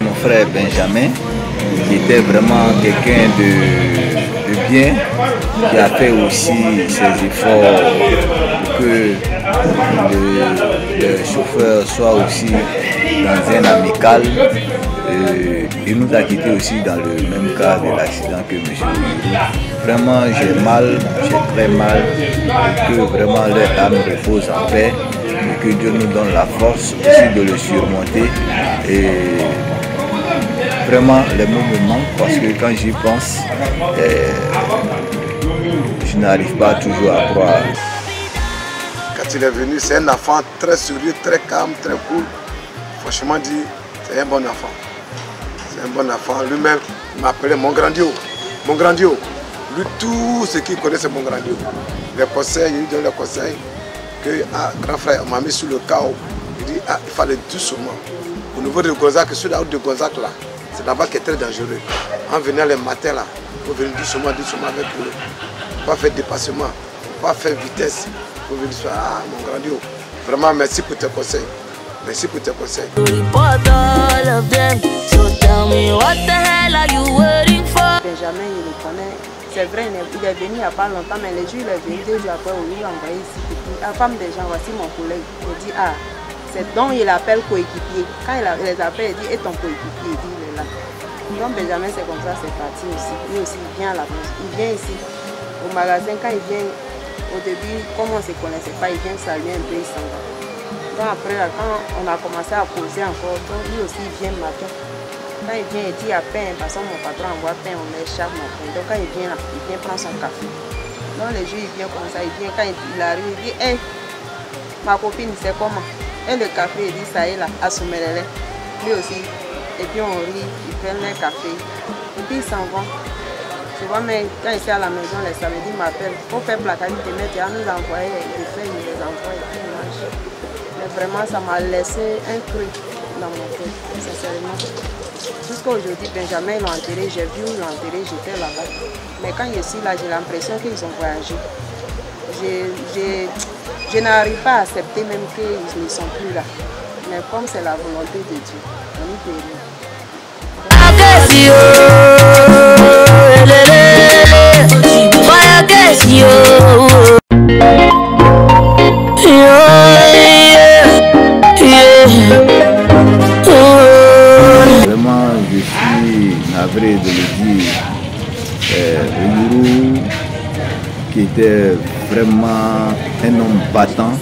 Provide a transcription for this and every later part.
Mon frère Benjamin, qui était vraiment quelqu'un de bien, qui a fait aussi ses efforts pour que le chauffeur soit aussi dans un amical. Il nous a quittés aussi dans le même cas de l'accident que M. Oyuru. Vraiment, j'ai mal, j'ai très mal, et que vraiment leur âme repose en paix, et que Dieu nous donne la force aussi de le surmonter. Et vraiment, les mots me manquent parce que quand j'y pense, je n'arrive pas toujours à croire. Quand il est venu, c'est un enfant très sérieux, très calme, très cool. Franchement dit, c'est un bon enfant. C'est un bon enfant. Lui-même m'appelait mon grandio. Mon grandio. Lui, tout ce qu'il connaît, c'est mon grandio. Les conseils, il lui donne les conseils. Que, grand frère, on m'a mis sur le chaos. Il dit, il fallait doucement. Au niveau de Gonzac, sur la route de Gonzac, là, c'est là-bas qui est très dangereux. En venant les matins, là, il faut venir doucement, doucement avec eux. Il ne faut pas faire dépassement, il ne faut pas faire vitesse. Il faut venir sur mon grandio. Vraiment, merci pour tes conseils. Merci pour tes conseils. Benjamin, il le connaît. C'est vrai, il est venu il n'y a pas longtemps, mais les jours il est venu 2 jours après, il lui a envoyé ici. La femme des gens, voici mon collègue. Il dit, c'est donc il appelle coéquipier. Quand il les appelle, il dit, et ton coéquipier, il dit, il est là. Donc Benjamin, c'est comme ça, c'est parti aussi. Lui aussi, il vient à la maison. Il vient ici, au magasin. Quand il vient, au début, comme on ne se connaissait pas, il vient saluer un peu, il s'en va. Donc après, là, quand on a commencé à causer encore, donc lui aussi, il vient le matin. Quand il vient, il dit, il y a pain, parce que mon patron envoie pain, on met chaque matin. Donc quand il vient là, il vient prendre son café. Donc les jours, il vient comme ça, il vient, quand il arrive, il dit, hey, ma copine, c'est comment? Et le café, il dit, ça y est là, à Soumelele. Lui aussi. Et puis on rit, il fait le café. Et puis ils s'en vont. Tu vois, mais quand il est à la maison, les samedis, il m'appelle. Il faut faire placard, il te met, il nous envoie des feuilles, il les envoie et puis il mange. Mais vraiment, ça m'a laissé un truc dans mon cœur, sincèrement. Jusqu'à aujourd'hui, Benjamin, ils l'ont enterré, j'ai vu où ils l'ont enterré, j'étais là-bas. Mais quand je suis là, j'ai l'impression qu'ils ont voyagé. Je n'arrive pas à accepter même qu'ils ne sont plus là. Mais comme c'est la volonté de Dieu, on y peut rien. Vraiment, je suis navré de le dire. Oyuru, qui était vraiment un homme battant,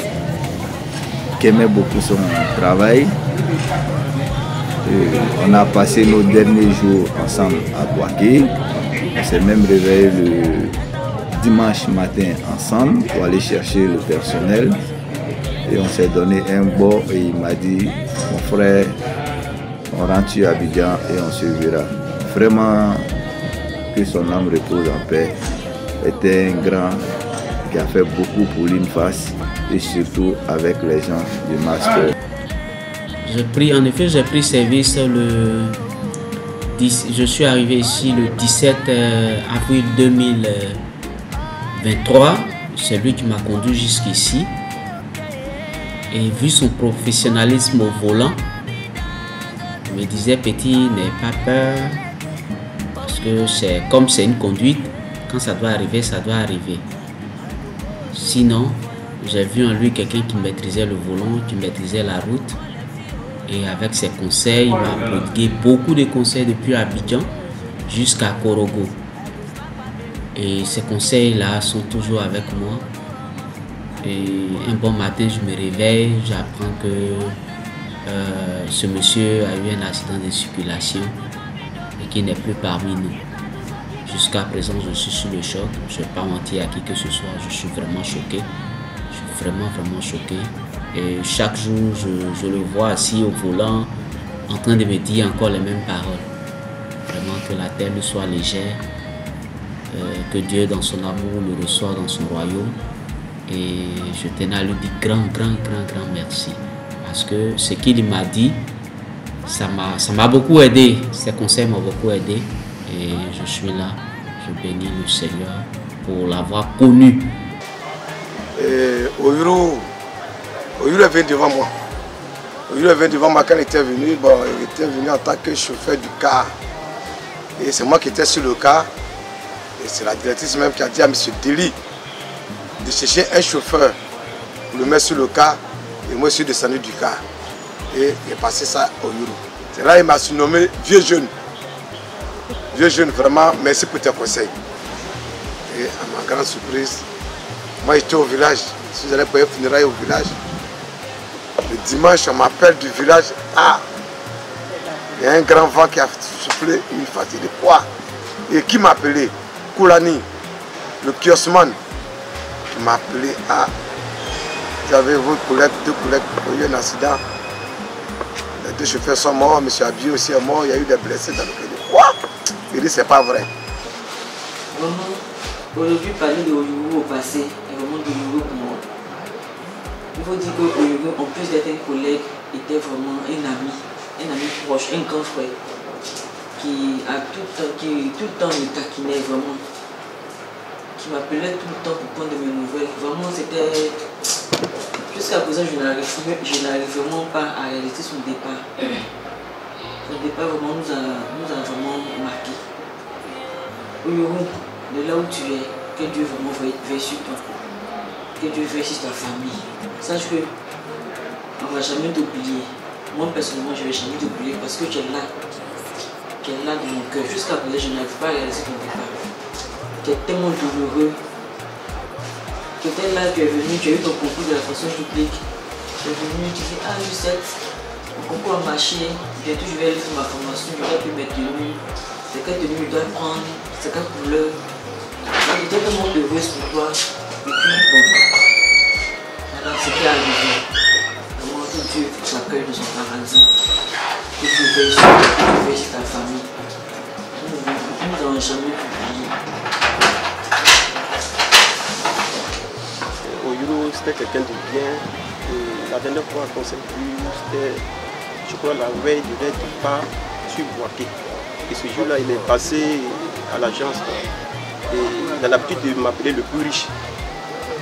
qui aimait beaucoup son travail. On a passé nos derniers jours ensemble à Boaké. On s'est même réveillé le dimanche matin ensemble pour aller chercher le personnel. Et on s'est donné un bord et il m'a dit, mon frère, on rentre à Abidjan et on se verra. Vraiment, que son âme repose en paix. Était un grand qui a fait beaucoup pour l'INFAS et surtout avec les gens du master. En effet, j'ai pris service je suis arrivé ici le 17 avril 2023. C'est lui qui m'a conduit jusqu'ici. Et vu son professionnalisme au volant, il me disait, petit, n'aie pas peur. Parce que comme c'est une conduite, quand ça doit arriver, ça doit arriver. Sinon, j'ai vu en lui quelqu'un qui maîtrisait le volant, qui maîtrisait la route. Et avec ses conseils, il m'a prodigué beaucoup de conseils depuis Abidjan jusqu'à Korogo. Et ces conseils-là sont toujours avec moi. Et un bon matin, je me réveille, j'apprends que ce monsieur a eu un accident de circulation et qu'il n'est plus parmi nous. Jusqu'à présent, je suis sur le choc. Je ne vais pas mentir à qui que ce soit. Je suis vraiment choqué. Je suis vraiment choqué. Et chaque jour, je le vois assis au volant, en train de me dire encore les mêmes paroles. Vraiment que la terre lui soit légère, que Dieu dans son amour le reçoit dans son royaume. Et je tenais à lui dire grand merci. Parce que ce qu'il m'a dit, ça m'a beaucoup aidé. Ses conseils m'ont beaucoup aidé. Et je suis là, je bénis le Seigneur pour l'avoir connu. Oyuru est venu devant moi. Il est venu devant moi quand il était venu. Bon, il était venu en tant que chauffeur du car. Et c'est moi qui étais sur le car. Et c'est la directrice même qui a dit à M. Deli de chercher un chauffeur pour le mettre sur le car. Et moi, je suis descendu du car. Et il est passé ça au Yuru. C'est là qu'il m'a surnommé vieux jeune. Vieux jeune, vraiment, merci pour tes conseils. Et à ma grande surprise, moi j'étais au village. Je suis allé pour les funérailles au village. Le dimanche, on m'appelle du village. Ah, il y a un grand vent qui a soufflé une fatigue de quoi. Et qui m'a appelé? Koulani, le kiosman, qui m'a appelé. Ah, vous avez vos collègues, deux collègues, il y a eu un accident. Les deux chauffeurs sont morts, M. Abi aussi est mort, il y a eu des blessés dans le pays. Quoi? Il dit c'est pas vrai. Vraiment, aujourd'hui, parler de Oyuru au passé est vraiment de Oyuru pour moi. Il faut dire que Oyuru, en plus d'être un collègue, était vraiment un ami proche, un grand frère, qui tout le temps me taquinait vraiment, qui m'appelait tout le temps pour prendre de mes nouvelles. Vraiment, c'était... Jusqu'à présent, je n'arrive vraiment pas à réaliser son départ. Son départ vraiment nous a vraiment marqué. Oyuru, de là où tu es, que Dieu vraiment veille sur toi. Que Dieu veille sur ta famille. Sache que on ne va jamais t'oublier. Moi personnellement, je ne vais jamais t'oublier parce que tu es là. Tu es là dans mon cœur. Jusqu'à présent, je n'arrive pas à réaliser ton départ. Tu es tellement douloureux. Tu étais là, tu es venu, tu as eu ton concours de la fonction publique. Tu es venu, tu dis, ah Lucette, mon concours a marché, bientôt je vais aller faire ma formation, je vais plus mes tenues. C'est quelle tenue je dois prendre, c'est quelle couleur. J'étais tellement heureuse pour toi. Et puis bon, alors c'est qui est arrivé. Vraiment que Dieu t'accueille dans son paradis. Que Dieu veille sur toi, que Dieu veille sur ta famille. Nous n'avons jamais oublié. Oyuru, c'était quelqu'un de bien. Et la dernière fois qu'on s'est vu, c'était, je crois, la veille du départ sur Boaké. Et ce jour-là, il est passé à l'agence. Et il a l'habitude de m'appeler le plus riche.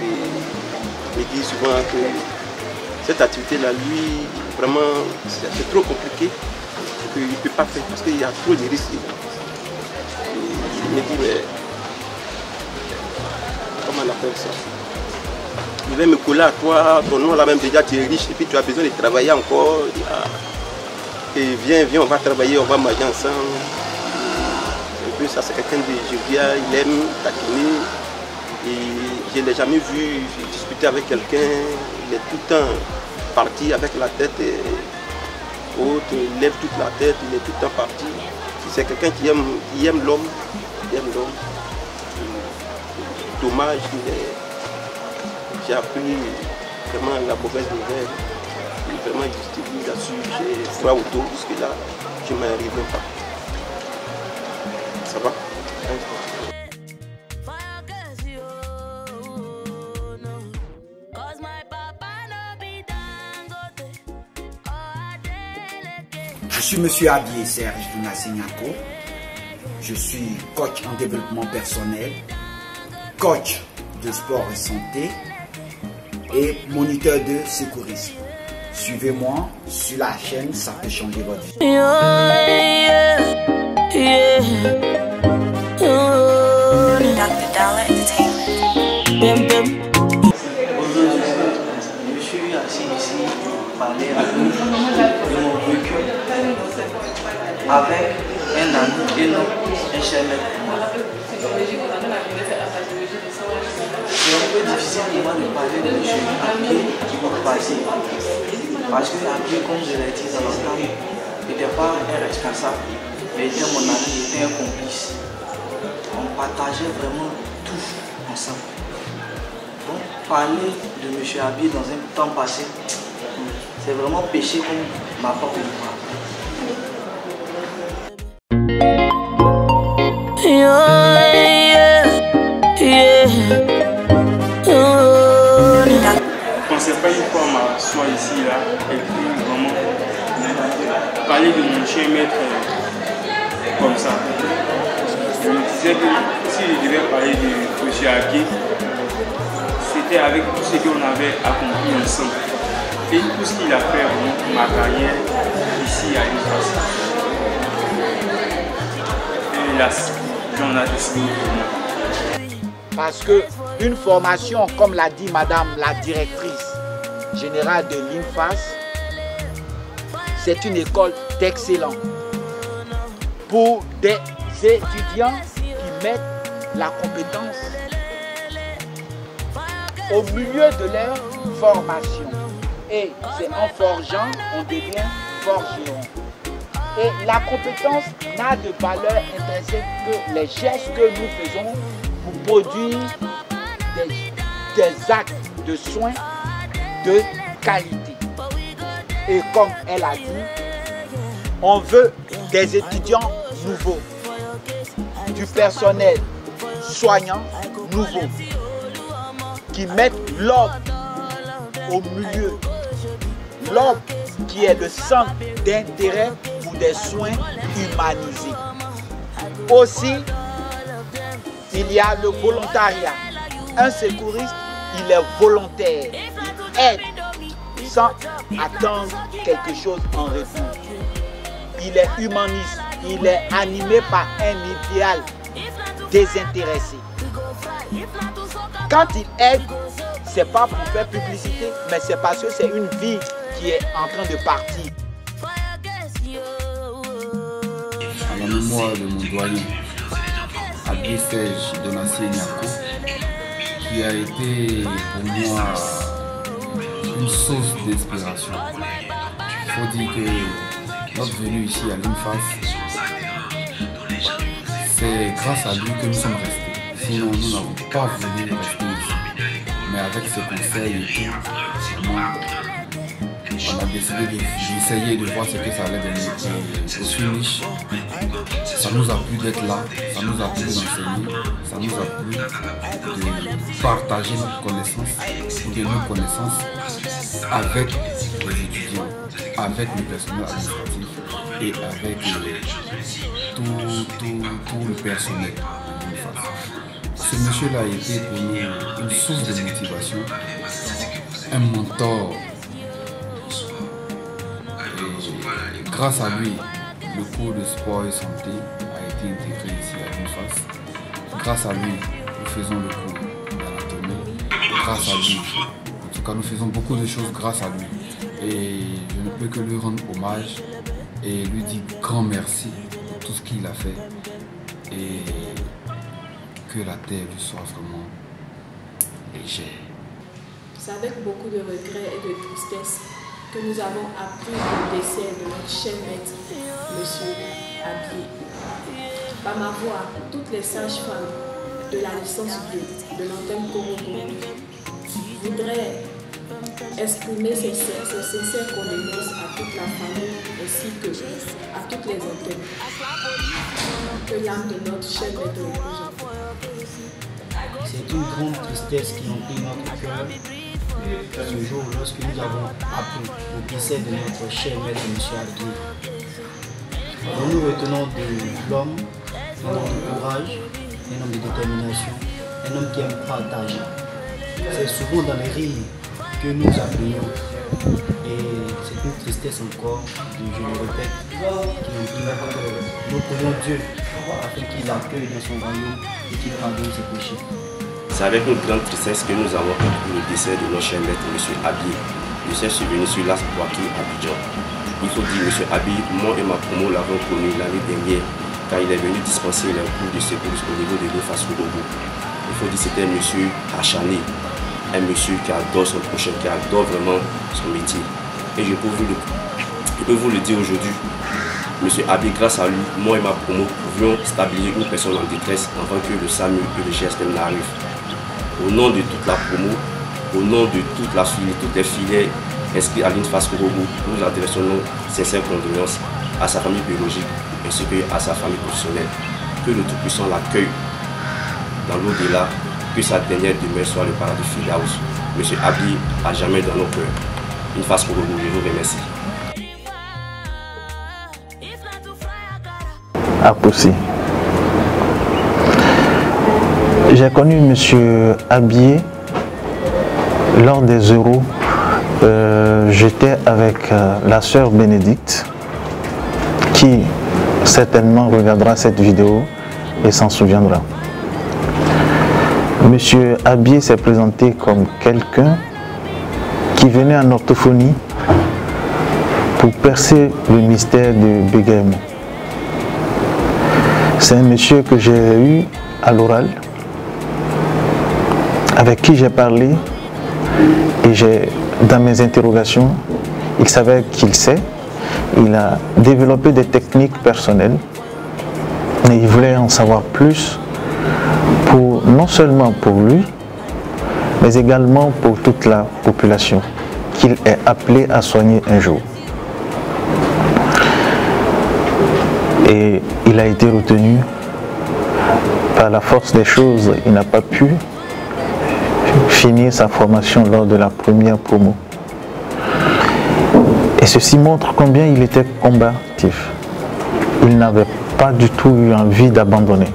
Et il dit souvent que cette activité-là, lui, vraiment, c'est trop compliqué. Qu'il ne peut pas faire parce qu'il y a trop de risques. Et il me dit, mais comment on appelle ça? Il va me coller à toi, ton nom là même déjà tu es riche et puis tu as besoin de travailler encore. Et viens, on va travailler, on va manger ensemble. Et puis ça c'est quelqu'un de jovial, il aime taquiner. Et je ne l'ai jamais vu discuter avec quelqu'un. Il est tout le temps parti avec la tête haute, il lève toute la tête, il est tout le temps parti. C'est quelqu'un qui aime l'homme. Dommage, j'ai appris vraiment la mauvaise nouvelle. Vraiment distribué là-dessus, j'ai froid autour jusque là, je ne m'arrive même pas. Ça va? Je suis Monsieur Abi Serge Dunasenyako. Je suis coach en développement personnel, coach de sport et santé et moniteur de secourisme. Suivez-moi sur la chaîne, ça peut changer votre vie. Dr. Dollar Entertainment. Je suis assis ici pour parler à vous de mon vécu avec un ami et non un cher maître pour moi. C'est un peu difficile pour moi de parler de M. Abi qui m'a passé. Parce que Abi, comme je l'ai dit dans l'entente, n'était pas un responsable, mais il était mon ami, il était un complice. On partageait vraiment tout ensemble. Donc, parler de M. Abi dans un temps passé, c'est vraiment péché comme ma propre histoire. Je ne pensais pas une fois m'asseoir ici là et puis vraiment parler de mon chien maître comme ça. Je me disais que si je devais parler de M. Aki, c'était avec tout ce qu'on avait accompli ensemble. et tout ce qu'il a fait pour ma carrière ici à l'UNIFAS. Et hélas, j'en ai décidé pour moi. Parce qu'une formation, comme l'a dit Madame la directrice générale de l'INFAS, c'est une école d'excellence pour des étudiants qui mettent la compétence au milieu de leur formation. Et c'est en forgeant, on devient forgeron. Et la compétence n'a de valeur intrinsèque que les gestes que nous faisons pour produire des actes de soins de qualité. Et comme elle a dit, on veut des étudiants nouveaux, du personnel soignant nouveau, qui mettent l'homme au milieu, l'homme qui est le centre d'intérêt pour des soins humanisés. Aussi, il y a le volontariat. Un secouriste, il est volontaire, il aide sans attendre quelque chose en retour. Il est humaniste, il est animé par un idéal désintéressé. Quand il aide, ce n'est pas pour faire publicité, mais c'est parce que c'est une vie qui est en train de partir. À la mémoire de mon doyen, Abbé Serge Donatien Niako, qui a été pour moi une source d'inspiration. Il faut dire que notre venue ici à l'INFAS, c'est grâce à lui que nous sommes restés. Sinon, nous n'avons pas voulu rester ici. Mais avec ses conseils et tout, on a décidé d'essayer de voir ce que ça allait donner. Au finish, ça nous a plu d'être là, ça nous a plu d'enseigner, ça nous a plu de partager notre connaissance, nos connaissances avec les étudiants, avec le personnel administratif et avec tout le personnel. Ce monsieur-là a été pour nous une source de motivation, un mentor. Et grâce à lui, le cours de sport et santé a été intégré ici à l'INFAS. Grâce à lui, nous faisons le cours d'anatomie. Grâce à lui, en tout cas, nous faisons beaucoup de choses grâce à lui. Et je ne peux que lui rendre hommage et lui dire grand merci pour tout ce qu'il a fait. Et que la terre lui soit vraiment légère. C'est avec beaucoup de regrets et de tristesse que nous avons appris le décès de notre cher maître, M. Abié. Par ma voix, toutes les sages-femmes de la licence 2 de l'antenne Korogo voudraient exprimer ses sincères condoléances à toute la famille ainsi que à toutes les antennes. Que l'âme de notre cher maître repose. C'est une grande tristesse qui emplit notre cœur ce jour lorsque nous avons appris le décès de notre cher maître M. Abié. Nous retenons de l'homme un homme de courage, un homme de détermination, un homme qui aime partager. C'est souvent dans les rires que nous appelions. Et c'est une tristesse encore, je le répète, qui emplit notre cœur. Nous prions Dieu afin qu'il accueille dans son royaume et qu'il pardonne ses péchés. C'est avec une grande tristesse que nous avons appris le décès de notre cher maître M. Abié. Je suis survenu sur l'As Boaké à Abidjan. Il faut dire, M. Abié, moi et ma promo l'avons connu l'année dernière car il est venu dispenser les cours de secours au niveau de l'INFAS Korogo. Il faut dire que c'était un monsieur acharné, un monsieur qui adore son prochain, qui adore vraiment son métier. Et je peux vous le dire aujourd'hui, M. Abié, grâce à lui, moi et ma promo pouvions stabiliser une personne en détresse avant que le SAMU et le GSM n'arrivent. Au nom de toute la promo, au nom de toute la filière, toutes les filières inscrites à l'INFAS Korogo, nous adressons nos sincères condoléances à sa famille biologique ainsi qu'à sa famille professionnelle. Que le Tout-Puissant l'accueille dans l'au-delà, que sa dernière demeure soit le paradis Fidaus. M. Abié à jamais dans nos cœurs. l'INFAS Korogo, je vous remercie. À Poussi. J'ai connu M. Abié lors des Euros j'étais avec la sœur Bénédicte, qui certainement regardera cette vidéo et s'en souviendra. Monsieur Abié s'est présenté comme quelqu'un qui venait en orthophonie pour percer le mystère du bégaiement. C'est un monsieur que j'ai eu à l'oral, avec qui j'ai parlé, et dans mes interrogations, il savait qu'il sait, il a développé des techniques personnelles, mais il voulait en savoir plus, non seulement pour lui, mais également pour toute la population qu'il est appelé à soigner un jour. Et il a été retenu par la force des choses. Il n'a pas pu finir sa formation lors de la première promo. Et ceci montre combien il était combatif. Il n'avait pas du tout eu envie d'abandonner.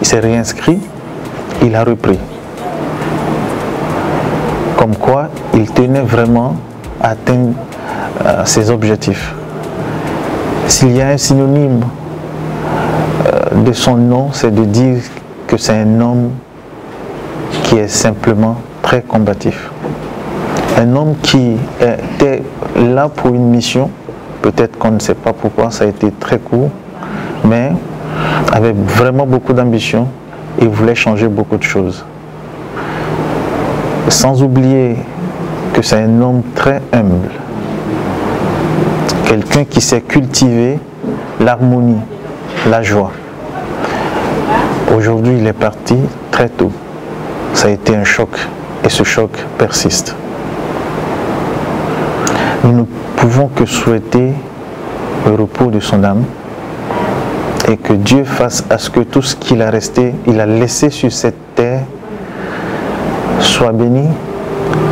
Il s'est réinscrit, il a repris. Comme quoi, il tenait vraiment à atteindre ses objectifs. S'il y a un synonyme de son nom, c'est de dire que c'est un homme qui est simplement très combatif. Un homme qui était là pour une mission, peut-être qu'on ne sait pas pourquoi, ça a été très court, mais avec vraiment beaucoup d'ambition et voulait changer beaucoup de choses. Sans oublier que c'est un homme très humble, quelqu'un qui sait cultiver l'harmonie, la joie. Aujourd'hui, il est parti très tôt. Ça a été un choc et ce choc persiste. Nous ne pouvons que souhaiter le repos de son âme et que Dieu fasse à ce que tout ce qu'il a laissé sur cette terre soit béni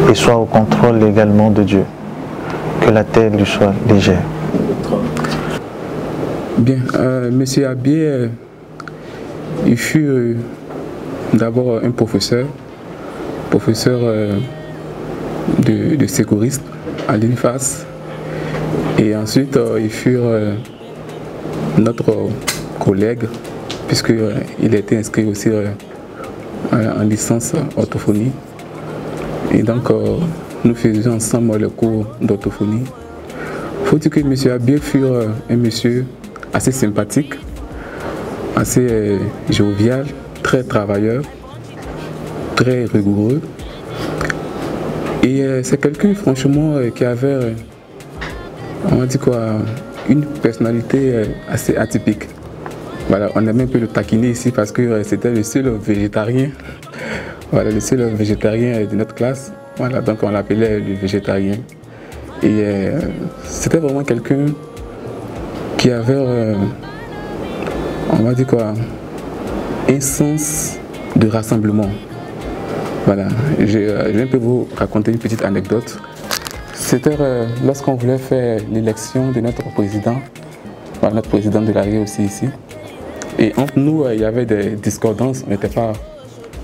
et soit au contrôle également de Dieu. Que la terre lui soit légère. Bien, Monsieur Abié, il fut d'abord un professeur de secouriste à l'UNIFAS, et ensuite il fut notre collègue, puisqu'il était inscrit aussi en licence orthophonie, et donc nous faisions ensemble le cours d'orthophonie. Il faut dire que M. Abié fut un monsieur assez sympathique, assez jovial, très travailleur, très rigoureux. Et c'est quelqu'un franchement qui avait, on va dire quoi, une personnalité assez atypique. Voilà, on aime un peu le taquiner ici parce que c'était le seul végétarien. Voilà, le seul végétarien de notre classe. Voilà, donc on l'appelait le végétarien. Et c'était vraiment quelqu'un qui avait, on va dire quoi, un sens de rassemblement. Voilà, je vais un peu vous raconter une petite anecdote. C'était lorsqu'on voulait faire l'élection de notre président, voilà, notre président de l'ARIE aussi ici. Et entre nous, il y avait des discordances, on n'était pas,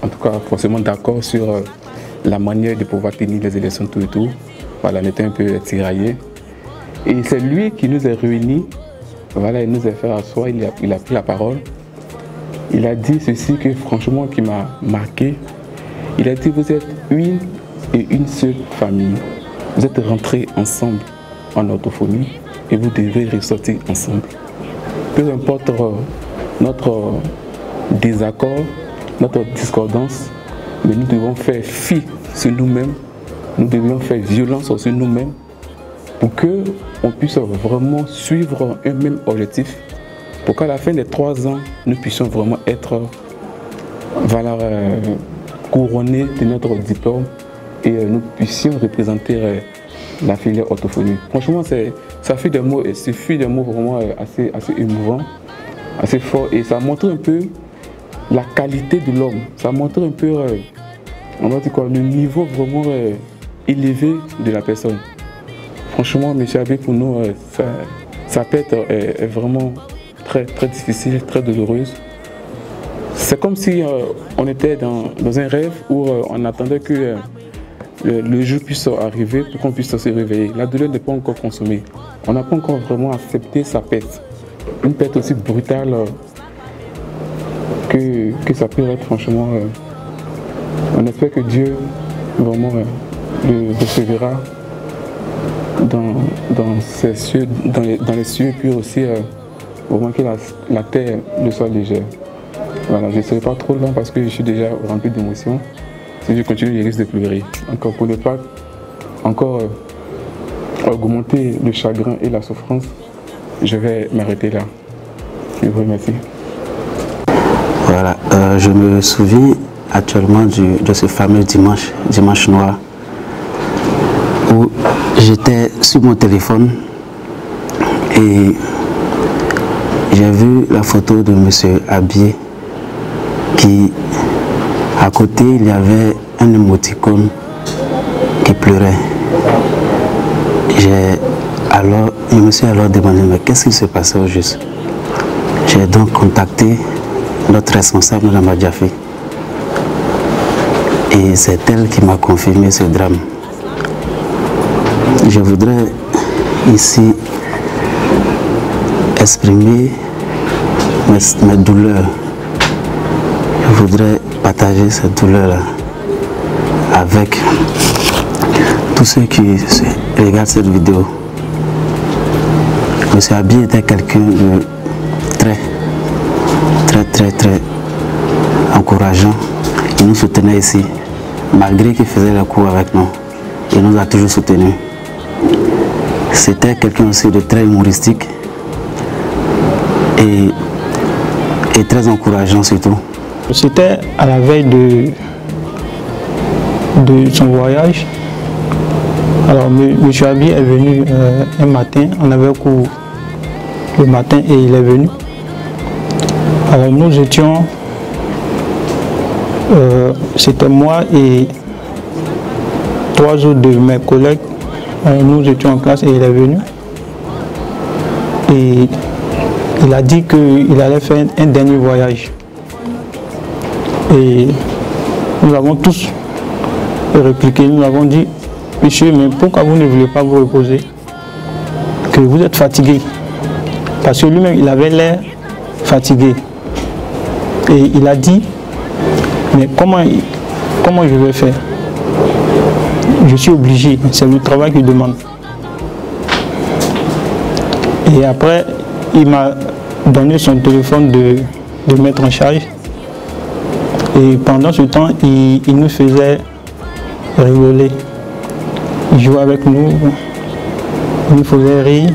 en tout cas, forcément d'accord sur la manière de pouvoir tenir les élections, tout et tout. Voilà, on était un peu tiraillés. Et c'est lui qui nous a réunis. Voilà, il nous a fait asseoir, il a pris la parole. Il a dit ceci que franchement qui m'a marqué. Il a dit: vous êtes une et une seule famille. Vous êtes rentrés ensemble en orthophonie et vous devez ressortir ensemble. Peu importe notre désaccord, notre discordance, mais nous devons faire fi sur nous-mêmes, nous devons faire violence sur nous-mêmes pour qu'on puisse vraiment suivre un même objectif, pour qu'à la fin des 3 ans, nous puissions vraiment être couronnés de notre diplôme et nous puissions représenter la filière orthophonie. Franchement, ça fut des mots vraiment assez émouvants, assez forts, et ça montre un peu la qualité de l'homme. Ça montre un peu, on va dire quoi, le niveau vraiment élevé de la personne. Franchement, M. Abié, pour nous, sa perte est vraiment très difficile, très douloureuse. C'est comme si on était dans un rêve où on attendait que le jour puisse arriver pour qu'on puisse se réveiller. La douleur n'est pas encore consommée. On n'a pas encore vraiment accepté sa perte. Une perte aussi brutale que ça peut être, franchement. On espère que Dieu vraiment le recevra dans ses cieux, dans les cieux, puis aussi au moins que la terre ne soit légère. Voilà, je ne serai pas trop long parce que je suis déjà rempli d'émotions. Si je continue, je risque de pleurer. Encore pour ne pas encore augmenter le chagrin et la souffrance, je vais m'arrêter là. Je vous remercie. Voilà, je me souviens actuellement de ce fameux dimanche noir, où j'étais sur mon téléphone et j'ai vu la photo de M. Abié qui, à côté, il y avait un émoticône qui pleurait. Je me suis alors demandé, mais qu'est-ce qui se passait au juste? J'ai donc contacté notre responsable, Mme Adjafi. Et c'est elle qui m'a confirmé ce drame. Je voudrais ici exprimer mes douleurs. Je voudrais partager cette douleur-là avec tous ceux qui regardent cette vidéo. M. Abié était quelqu'un de très encourageant. Il nous soutenait ici, malgré qu'il faisait les cours avec nous. Il nous a toujours soutenus. C'était quelqu'un aussi de très humoristique et très encourageant surtout. C'était à la veille de son voyage. Alors M. Abié est venu un matin, on avait cours le matin et il est venu. Alors nous étions, c'était moi et 3 autres de mes collègues, nous étions en classe et il est venu. Et il a dit qu'il allait faire un dernier voyage. Et nous avons tous répliqué, nous avons dit, monsieur, mais pourquoi vous ne voulez pas vous reposer? Que vous êtes fatigué. Parce que lui-même, il avait l'air fatigué. Et il a dit, mais comment je vais faire? Je suis obligé, c'est le travail qui demande. Et après, il m'a donné son téléphone de mettre en charge. Et pendant ce temps, il nous faisait rigoler. Il jouait avec nous, il nous faisait rire.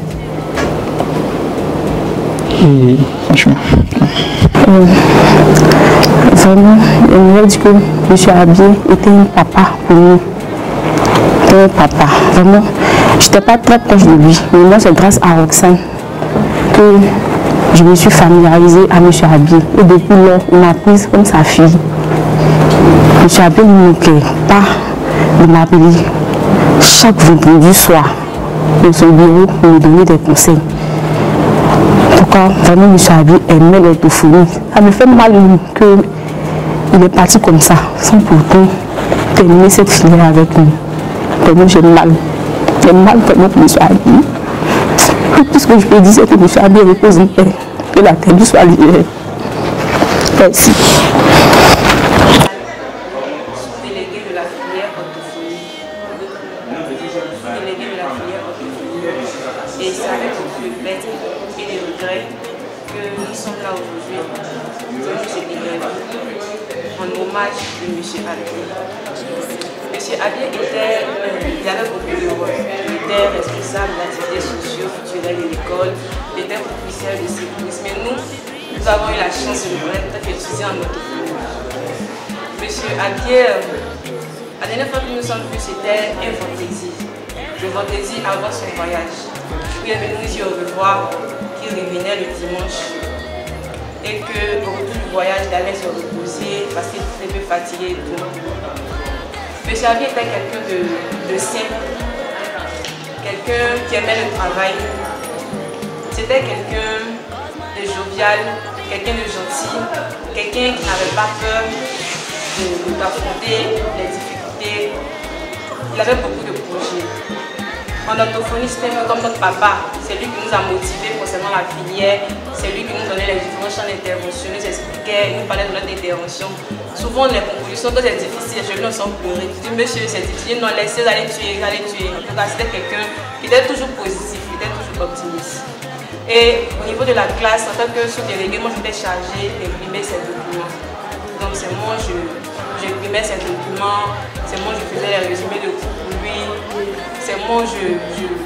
Et franchement... Vraiment, je me dis que M. Abié était un papa pour nous. Un papa, vraiment. Je n'étais pas très proche de lui, mais moi c'est grâce à Roxane que je me suis familiarisée à M. Abié. Et depuis lors, il m'a prise comme sa fille. M. Abié ne manquait pas de m'appeler chaque vendredi soir dans son bureau pour me donner des conseils. Pourquoi vraiment M. Abié aimait l'orthophonie. Ça me fait mal qu'il est parti comme ça, sans pourtant terminer cette filière avec nous. Vraiment j'ai mal. J'ai mal vraiment pour M. Abié. Tout ce que je peux dire, c'est que M. Abié repose en paix. Que la terre lui soit légère. Merci. Délégué de la filière orthophonie. Délégué de la filière orthophonie. Et c'est avec beaucoup de fête et des regrets que nous sommes là aujourd'hui pour cette épreuve en hommage de M. Abié. M. Abié il avait beaucoup de rôles. Il était responsable d'activités socio-culturelles de l'école, il était officiel de sécurité. Mais nous avons eu la chance de le connaître en tant qu'étudiant en orthophonie. M. Abié, la dernière fois que nous nous sommes vus, c'était un vendredi. Le vendredi avant son voyage. Il est venu ici au revoir, qu'il revenait le dimanche et qu'au retour du voyage, il allait se reposer parce qu'il était un peu fatigué et tout. M. Abié était quelqu'un de simple, quelqu'un qui aimait le travail. C'était quelqu'un de jovial, quelqu'un de gentil, quelqu'un qui n'avait pas peur d'affronter les difficultés. il avait beaucoup de projets. En orthophonie, c'était comme notre papa. C'est lui qui nous a motivés concernant la filière. C'est lui qui nous donnait les différents champs d'intervention, nous expliquait, nous parlait de notre intervention. Souvent, les compositions, quand c'est difficile, je lui en pleurer. Je dis, monsieur, c'est difficile, non, laissez, allez tuer, allez tuer. En tout cas, c'était quelqu'un qui était toujours positif, qui était toujours optimiste. Et au niveau de la classe, en tant que sous-délégué, moi, j'étais chargée d'imprimer ces documents. Donc, c'est moi, j'imprimais ces documents, c'est moi, je faisais les résumés de cours pour lui. C'est moi,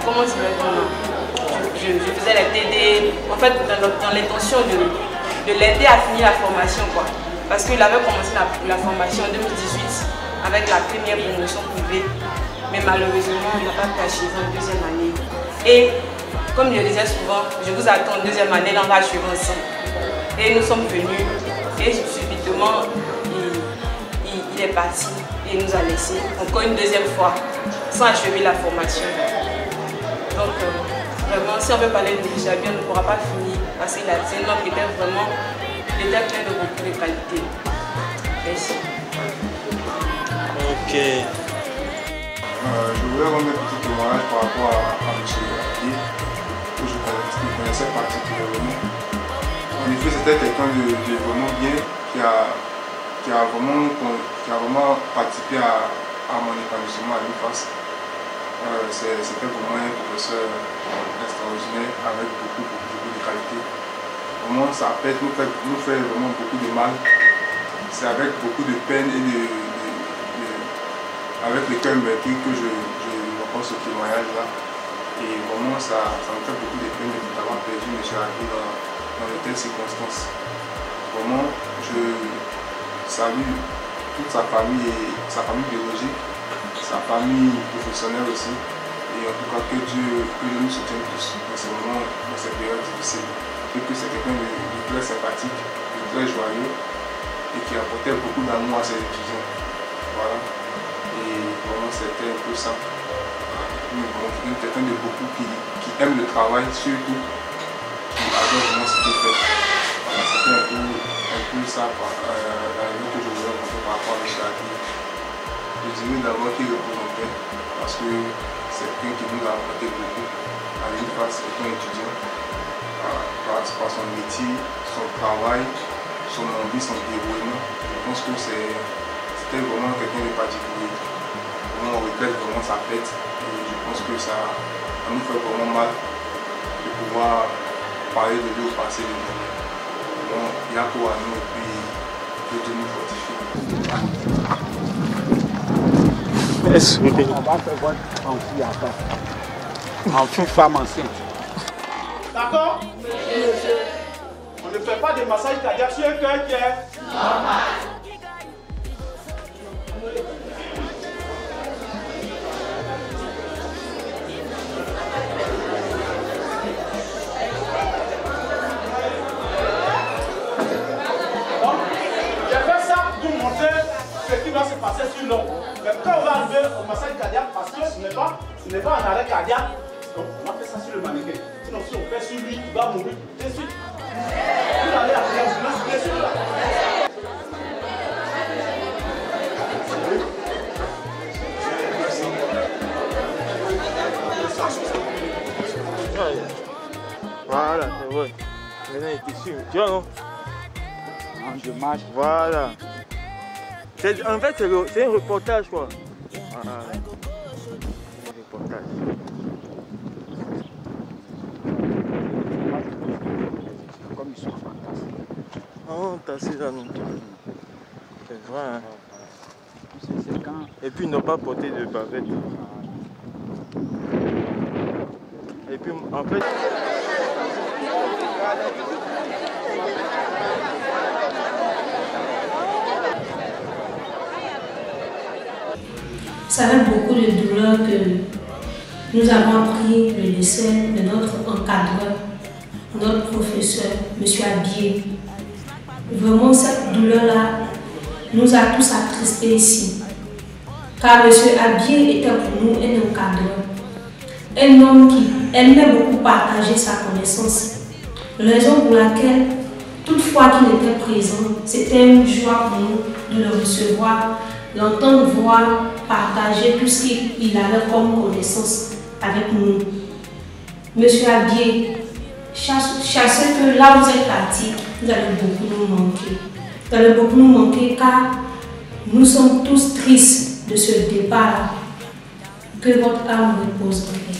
comment je vais dire, je faisais les TD, en fait, dans l'intention de l'aider à finir la formation, quoi. Parce qu'il avait commencé la formation en 2018 avec la première promotion privée, mais malheureusement, il n'a pas pu achever en deuxième année. Et comme je le disais souvent, je vous attends en deuxième année, on va achever ensemble. Et nous sommes venus, et subitement, il est parti et il nous a laissé encore une deuxième fois, sans achever la formation. Donc, vraiment, si on veut parler de Monsieur Abie, on ne pourra pas finir parce qu'il a dit un homme qui était vraiment, il était plein de beaucoup de qualités. Merci. Ok. Je voulais rendre un petit témoignage par rapport à M. Abie, que je connaissais particulièrement. En effet, c'était quelqu'un de vraiment bien qui a vraiment participé à mon épanouissement à l'UFAS. C'était vraiment un professeur extraordinaire avec beaucoup de qualité. Vraiment, ça nous fait vraiment beaucoup de mal. C'est avec beaucoup de peine et avec le cœur meurtri que je reprends ce témoignage-là. Et vraiment, ça me fait beaucoup de peine d'avoir perdu M. Abie dans de telles circonstances. Vraiment, je salue toute sa famille biologique, sa famille professionnelle aussi. Et en tout cas, que Dieu nous soutienne tous dans ces moments, dans ces périodes difficiles. Et que c'est quelqu'un de très sympathique, de très joyeux et qui apportait beaucoup d'amour à ses étudiants. Voilà. Et vraiment, c'était un peu ça. Quelqu'un de beaucoup qui aime le travail, surtout, qui adore vraiment ce qu'il fait. Voilà, c'était un peu ça, la raison que je voulais raconter par rapport à M. Abie. Je dirais d'abord qu'il repose en paix, parce que c'est quelqu'un qui nous a apporté beaucoup à l'UFAS étant étudiant, par son métier, son travail, son envie, son dévouement. Je pense que c'était vraiment quelqu'un de particulier. Vraiment, on regrette vraiment sa fête et je pense que ça nous fait vraiment mal de pouvoir parler de lui au passé de nous. Bon, il y a pour nous et puis que Dieu nous fortifie. On va faire votre enfant après. Enfant femme enceinte. D'accord? On ne fait pas de massage cardiaque sur un cœur qui est normal. Se passer sur l'homme. Mais quand on va arriver au massage cardiaque, parce que ce n'est pas un arrêt cardiaque, donc on va faire ça sur le mannequin. Sinon, si on fait sur lui, il va mourir tout de suite. Vous allez appeler l'ambulance, bien sûr là. Voilà, c'est vrai. Maintenant, il était sûr. Tu vois, non? Je marche. Voilà. En fait, c'est un reportage, quoi. Voilà. Un reportage. Comme ils sont fantastiques. Oh, t'as su ça, non? C'est vrai, hein? Et puis, ils n'ont pas porté de bavette. Et puis, en fait... C'est avec beaucoup de douleur que nous avons appris le décès de notre encadreur, notre professeur, M. Abie. Vraiment, cette douleur-là nous a tous attristés ici. Car M. Abie était pour nous un encadreur, un homme qui aimait beaucoup partager sa connaissance. Raison pour laquelle, toutefois qu'il était présent, c'était une joie pour nous de le recevoir, l'entendre voir partager tout ce qu'il avait comme connaissance avec nous. Monsieur Abié, chassez que là où vous êtes parti, vous allez beaucoup nous manquer. Vous allez beaucoup nous manquer car nous sommes tous tristes de ce départ. Que votre âme repose en paix.